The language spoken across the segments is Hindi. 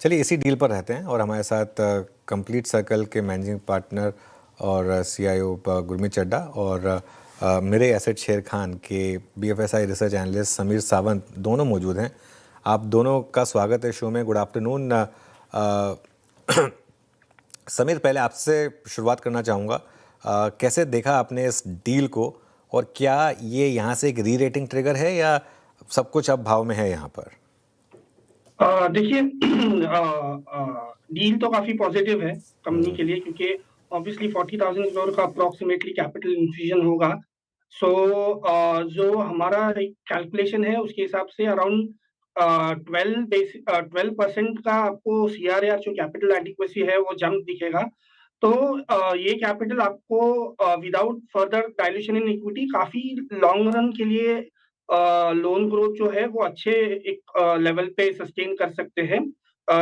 चलिए इसी डील पर रहते हैं और हमारे साथ कंप्लीट सर्कल के मैनेजिंग पार्टनर और सीआईओ गुरमीत चड्ढा और मेरे एसेट शेर खान के BFSI research analyst Sameer Sawant दोनों मौजूद हैं। आप दोनों का स्वागत है शो में। Good afternoon. समीर, पहले आपसे शुरुआत करना चाहूँगा। कैसे देखा आपने इस डील को और क्या ये यहाँ से एक री रेटिंग ट्रिगर है या सब कुछ अब भाव में है यहाँ पर? देखिए डील तो काफी पॉजिटिव है कंपनी के लिए, क्योंकि ऑब्वियसली 40,000 करोड़ का अप्रोक्सीमेटली कैपिटल इन्फ्यूजन होगा। सो जो हमारा कैलकुलेशन है उसके हिसाब से अराउंड 12% का आपको सीआरआर जो कैपिटल एडिक्वेसी है वो जंप दिखेगा। तो ये कैपिटल आपको without further dilution in equity काफी लॉन्ग रन के लिए लोन ग्रोथ जो है वो अच्छे एक लेवल पे सस्टेन कर सकते हैं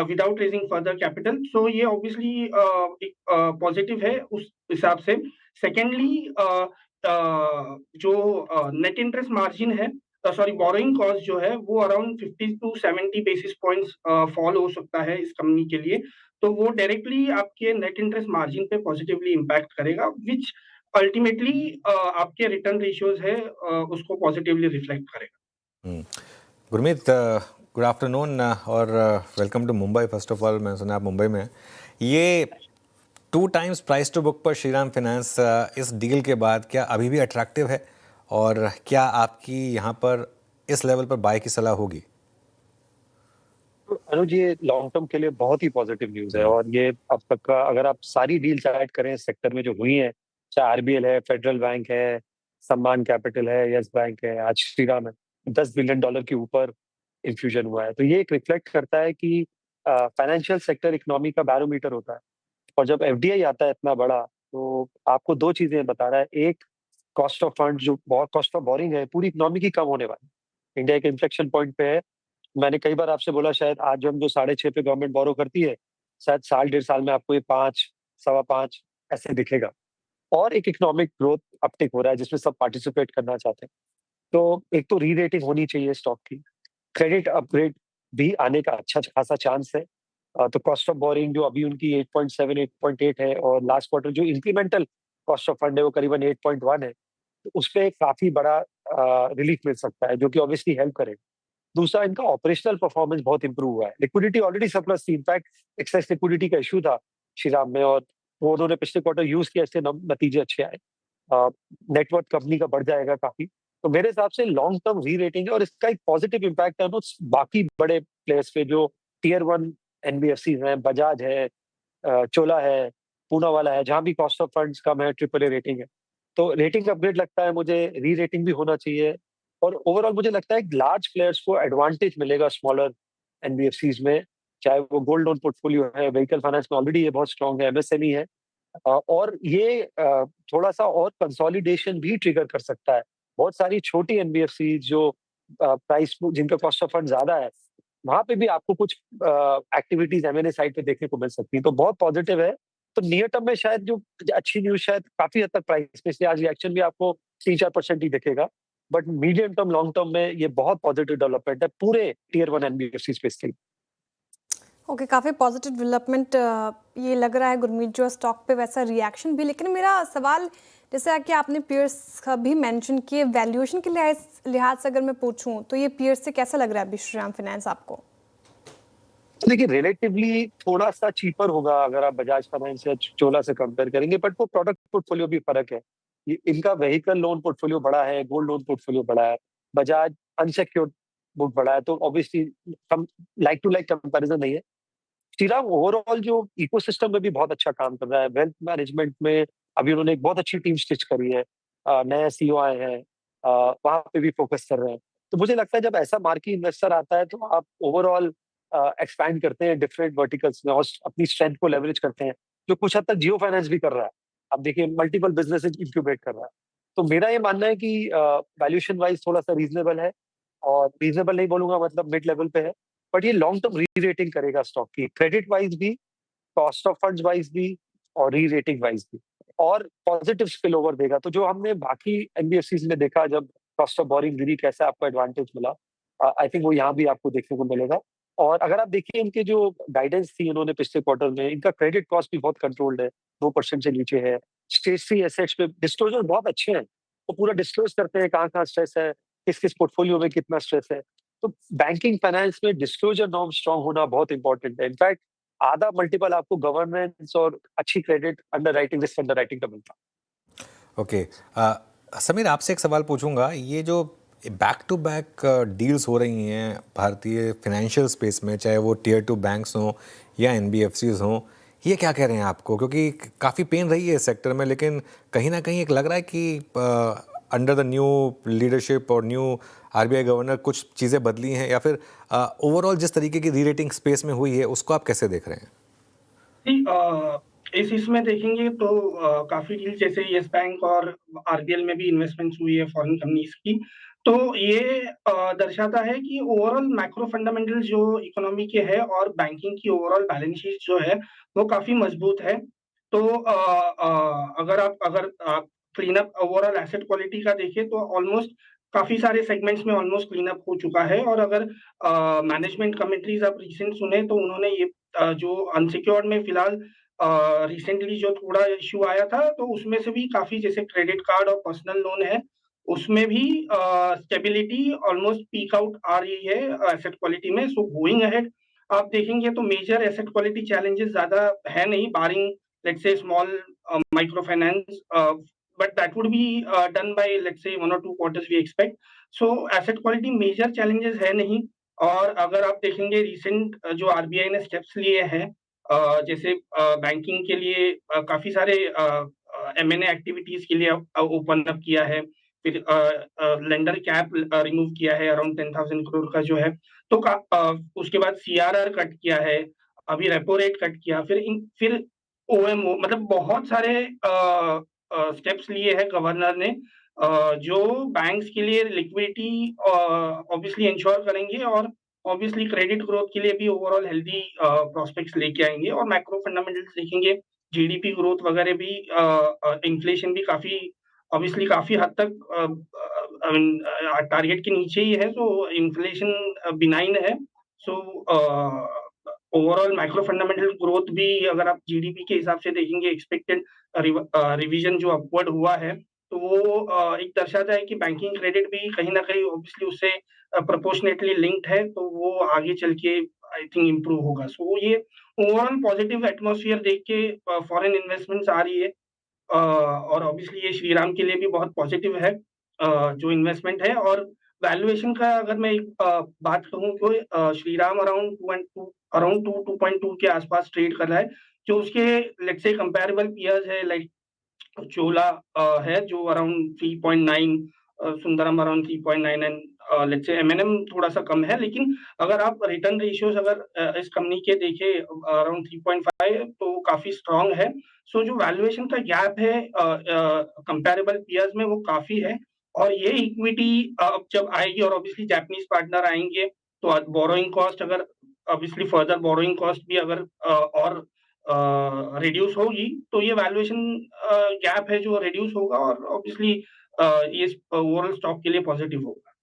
विदाउट रेजिंग फर्दर कैपिटल। सो ये ऑब्वियसली एक पॉजिटिव है उस हिसाब से। सेकेंडली जो नेट इंटरेस्ट मार्जिन है, सॉरी बोरोइंग कॉस्ट जो है वो around 50 to 70 basis points fall हो सकता है इस कंपनी के लिए। तो वो डायरेक्टली आपके नेट इंटरेस्ट मार्जिन पे पॉजिटिवली इम्पैक्ट करेगा, विच अल्टीमेटली आपके रिटर्न रेशियोज है उसको पॉजिटिवली रिफ्लेक्ट करेगा। गुरमीत, गुड आफ्टरनून और welcome to Mumbai. First of all, मैं सुना आप मुंबई में हैं। ये 2 टाइम्स प्राइस टू बुक पर श्रीराम फाइनेंस इस डील के बाद क्या अभी भी अट्रैक्टिव है और क्या आपकी यहाँ पर इस लेवल पर बाय की सलाह होगी? तो अनुज, ये लॉन्ग टर्म के लिए बहुत ही पॉजिटिव न्यूज है। और ये अब तक का अगर आप सारी डील्स ऐड करें सेक्टर में जो हुई हैं, चाहे आरबीएल है, फेडरल बैंक है, सम्मान कैपिटल है, यस बैंक है, आज श्रीराम है, $10 बिलियन के ऊपर इन्फ्यूजन हुआ है। तो ये एक रिफ्लेक्ट करता है कि फाइनेंशियल सेक्टर इकोनॉमी का बैरोमीटर होता है। और जब एफडीआई आता है इतना बड़ा, तो आपको दो चीजें बता रहा है। एक, कॉस्ट ऑफ फंड जो बहुत कॉस्ट ऑफ बोरिंग है पूरी इकोनॉमी की कम होने वाली है। इंडिया एक इन्फ्लेक्शन पॉइंट पे है। मैंने कई बार आपसे बोला, शायद आज जो हम जो 6.5 पे गवर्नमेंट बोरो करती है, शायद साल डेढ़ साल में आपको ये 5, 5.25 ऐसे दिखेगा। और एक इकोनॉमिक ग्रोथ अपटिक हो रहा है जिसमें सब पार्टिसिपेट करना चाहते हैं। तो एक तो री रेटिंग होनी चाहिए स्टॉक की, क्रेडिट अपग्रेड भी आने का अच्छा खासा चांस है। तो कॉस्ट ऑफ बोरिंग जो अभी उनकी 8.7 8.8 है, और लास्ट क्वार्टर जो इंक्रीमेंटल कॉस्ट ऑफ फंड है वो करीबन 8.1 है। तो उसपे काफी बड़ा रिलीफ मिल सकता है, जो कि ऑब्वियसली हेल्प करेगा। दूसरा, इनका ऑपरेशनल परफॉर्मेंस बहुत इंप्रूव हुआ है। लिक्विडिटी ऑलरेडी सरप्लस थी, इनफैक्ट एक्सेस लिक्विडिटी का इशू था श्रीराम में, और वो उन्होंने पिछले क्वार्टर यूज किया, इससे नतीजे अच्छे आए। नेटवर्थ कंपनी का बढ़ जाएगा काफी। तो मेरे हिसाब से लॉन्ग टर्म री रेटिंग है, और इसका एक पॉजिटिव इम्पैक्ट है बाकी बड़े प्लेयर्स पे जो टियर 1 एनबीएफसी हैं। बजाज है, चोला है, पूनावाला है, जहां भी कॉस्ट ऑफ फंड्स कम है, ट्रिपल ए रेटिंग है। तो रेटिंग अपग्रेड लगता है मुझे, री रेटिंग भी होना चाहिए। और ओवरऑल मुझे लगता है लार्ज प्लेयर्स को एडवांटेज मिलेगा स्मॉलर एनबीएफसीज में, चाहे वो गोल्ड लोन पोर्टफोलियो है, व्हीकल फाइनेंस में ऑलरेडी ये बहुत स्ट्रांग है, एमएसएमई है। और ये थोड़ा सा और कंसोलिडेशन भी ट्रिगर कर सकता है। बहुत सारी छोटी एनबीएफसी जो प्राइस जिनका कॉस्ट ऑफ फंड ज्यादा है, वहां पे भी आपको कुछ एक्टिविटीज एमएनए साइड पे देखने को मिल सकती है। तो बहुत पॉजिटिव है। तो नियर टर्म में शायद जो अच्छी न्यूज शायद काफी हद तक प्राइस में, इसलिए आज रिएक्शन भी आपको 3-4% ही दिखेगा। But medium term long term में ये बहुत पॉजिटिव डेवलपमेंट है पूरे टियर 1 एनबीएफसी स्पेस के लिए। ओके, काफ़ी पॉजिटिव डेवलपमेंट ये लग रहा है गुरमीत, जो स्टॉक पे वैसा रिएक्शन भी। लेकिन मेरा सवाल, जैसे कि आपने पीयर्स का भी मेंशन किए, वैल्यूएशन के लिहाज से अगर मैं पूछूं तो ये पीयर्स से कैसा लग रहा है अभी श्रीराम फाइनेंस आपको? देखिए, रिलेटिवली थोड़ा सा चीपर होगा अगर आप बजाज फाइनेंस या चोला से कंपेयर करेंगे, बट वो प्रोडक्ट पोर्टफोलियो भी फर्क है। इनका व्हीकल लोन पोर्टफोलियो बड़ा है, गोल्ड लोन पोर्टफोलियो बड़ा है, बजाज अनसेक्योर्ड बुक बड़ा है। तो ऑब्वियसली हम लाइक टू लाइक कंपैरिजन नहीं है। श्रीराम ओवरऑल जो इकोसिस्टम में भी बहुत अच्छा काम कर रहा है। वेल्थ मैनेजमेंट में अभी उन्होंने एक बहुत अच्छी टीम स्टिच करी है, नया सीईओ आए हैं, वहां पे भी फोकस कर रहे हैं। तो मुझे लगता है जब ऐसा मार्केट इन्वेस्टर आता है तो आप ओवरऑल एक्सपैंड करते हैं डिफरेंट वर्टिकल्स में और अपनी स्ट्रेंथ को लेवरेज करते हैं, जो कुछ हद तक जियो फाइनेंस भी कर रहा है। अब देखिए, मल्टीपल बिजनेस इंक्यूबेट कर रहा है। तो मेरा ये मानना है कि वैल्यूएशन वाइज थोड़ा सा रीजनेबल है, और रीजनेबल नहीं बोलूंगा, मतलब मिड लेवल पे है। बट ये लॉन्ग टर्म री रेटिंग करेगा स्टॉक की, क्रेडिट वाइज भी, कॉस्ट ऑफ फंड्स वाइज भी, और री रेटिंग वाइज भी, और पॉजिटिव स्पिल ओवर देगा। तो जो हमने बाकी एनबीएफसीज में देखा, जब कॉस्ट ऑफ बोरिंग गिरी, कैसे आपको एडवांटेज मिला, आई थिंक वो यहाँ भी आपको देखने को मिलेगा। और अगर आप देखिए इनके जो गाइडेंस थी इन्होंने पिछले क्वार्टर में, इनका क्रेडिट कॉस्ट भी बहुत कंट्रोल्ड है, 2% से नीचे है। स्टेज 3 एसेट्स पे डिस्क्लोज़र बहुत अच्छे हैं। वो पूरा डिस्क्लोज़ करते हैं कहाँ-कहाँ स्ट्रेस है, किस-किस पोर्टफोलियो में कितना स्ट्रेस है। तो बैंकिंग फाइनेंस में डिस्क्लोज़र नॉर्म स्ट्रांग होना बहुत इंपॉर्टेंट है। इनफैक्ट आधा मल्टीपल आपको गवर्नेंस और अच्छी क्रेडिट अंडरराइटिंग, रिस्क अंडरराइटिंग का मिलता है। ओके, समीर आपसे एक सवाल पूछूंगा। ये जो बैक टू बैक डील्स हो रही हैं भारतीय फाइनेंशियल स्पेस में, चाहे वो टियर 2 बैंक्स हों या एनबीएफसीज हों, ये क्या कह रहे हैं आपको? क्योंकि काफ़ी पेन रही है इस सेक्टर में, लेकिन कहीं ना कहीं एक लग रहा है कि अंडर द न्यू लीडरशिप और न्यू आरबीआई गवर्नर कुछ चीज़ें बदली हैं, या फिर ओवरऑल जिस तरीके की री रेटिंग स्पेस में हुई है उसको आप कैसे देख रहे हैं? जी, इस इसमें देखेंगे तो काफ़ी डील जैसे येस बैंक और आरबीएल में भी इन्वेस्टमेंट्स हुई है फॉरेन कंपनीज़ की। तो ये दर्शाता है कि ओवरऑल मैक्रो फंडामेंटल्स जो इकोनॉमी के हैं और बैंकिंग की ओवरऑल बैलेंस शीट जो है, वो काफ़ी मजबूत है। तो अगर आप clean up overall asset quality का देखें तो ऑलमोस्ट काफ़ी सारे सेगमेंट्स में ऑलमोस्ट क्लीन अप हो चुका है। और अगर मैनेजमेंट कमेंट्रीज़ आप रिसेंट सुने तो उन्होंने ये जो अनसिक्योर्ड में फिलहाल रिसेंटली जो थोड़ा इश्यू आया था, तो उसमें से भी काफ़ी जैसे क्रेडिट कार्ड और पर्सनल लोन है, उसमें भी स्टेबिलिटी ऑलमोस्ट पीक आउट आ रही है एसेट क्वालिटी में। सो गोइंग अहेड आप देखेंगे तो मेजर एसेट क्वालिटी चैलेंजेस ज़्यादा है नहीं, barring let's say small micro finance, but that would be done by let's say 1 और 2 quarters we expect. So asset quality major challenges है नहीं। और अगर आप देखेंगे रिसेंट जो आरबीआई ने स्टेप्स लिए हैं, जैसे बैंकिंग के लिए काफ़ी सारे एम&ए एक्टिविटीज़ के लिए ओपन अप किया है। फिर लेंडर कैप रिमूव किया है अराउंड 10,000 करोड़ का जो है। तो उसके बाद सीआरआर कट किया है, अभी रेपो रेट कट किया, फिर ओएमओ, मतलब बहुत सारे स्टेप्स लिए हैं गवर्नर ने, जो बैंक्स के लिए लिक्विडिटी ऑब्वियसली इंश्योर करेंगे और ऑब्वियसली क्रेडिट ग्रोथ के लिए भी ओवरऑल हेल्दी प्रोस्पेक्ट्स लेके आएँगे। और मैक्रो फंडामेंटल्स देखेंगे, जीडीपी ग्रोथ वगैरह भी, इन्फ्लेशन भी काफ़ी ऑब्वियसली काफ़ी हद तक आई मीन टारगेट के नीचे ही है, सो इन्फ्लेशन बिनाइन है। So overall macro fundamental growth भी अगर आप जीडीपी के हिसाब से देखेंगे, एक्सपेक्टेड रिवीजन जो अपवर्ड हुआ है, तो वो एक दर्शाता है कि बैंकिंग क्रेडिट भी कहीं न कहीं ऑब्वियसली उससे प्रोपोर्शनेटली लिंक्ड है, तो वो आगे चल के आई थिंक इम्प्रूव होगा। सो ये ओवरऑल पॉजिटिव एटमॉस्फियर देख के फॉरेन इन्वेस्टमेंट्स आ रही है। और ऑब्वियसली ये श्रीराम के लिए भी बहुत पॉजिटिव है, जो इन्वेस्टमेंट है। और वैल्यूएशन का अगर मैं एक बात कहूँ तो श्रीराम अराउंड 2.2 के आसपास ट्रेड कर रहा है, जो उसके लेट्स से कंपैरेबल पीयर्स है लाइक चोला है जो around 3.9, Sundaram around 3.9 and let's say एम&एम थोड़ा-सा कम है। लेकिन अगर आप रिटर्न रेशियोज़ अगर इस कंपनी के देखें अराउंड 3.5, तो काफ़ी स्ट्रॉन्ग है। सो जो वैल्यूएशन का गैप है कंपैरेबल पीयर्स में वो काफ़ी है। और ये इक्विटी अब जब आएगी और ऑब्वियसली जापानीज़ पार्टनर आएँगे, तो बोरोइंग कॉस्ट अगर ऑब्वियसली फर्दर बोरोइंग कॉस्ट भी अगर और रिड्यूस होगी, तो ये वैल्यूएशन गैप है जो रिड्यूस होगा और ऑब्वियसली ये ओवरऑल स्टॉक के लिए पॉजिटिव होगा।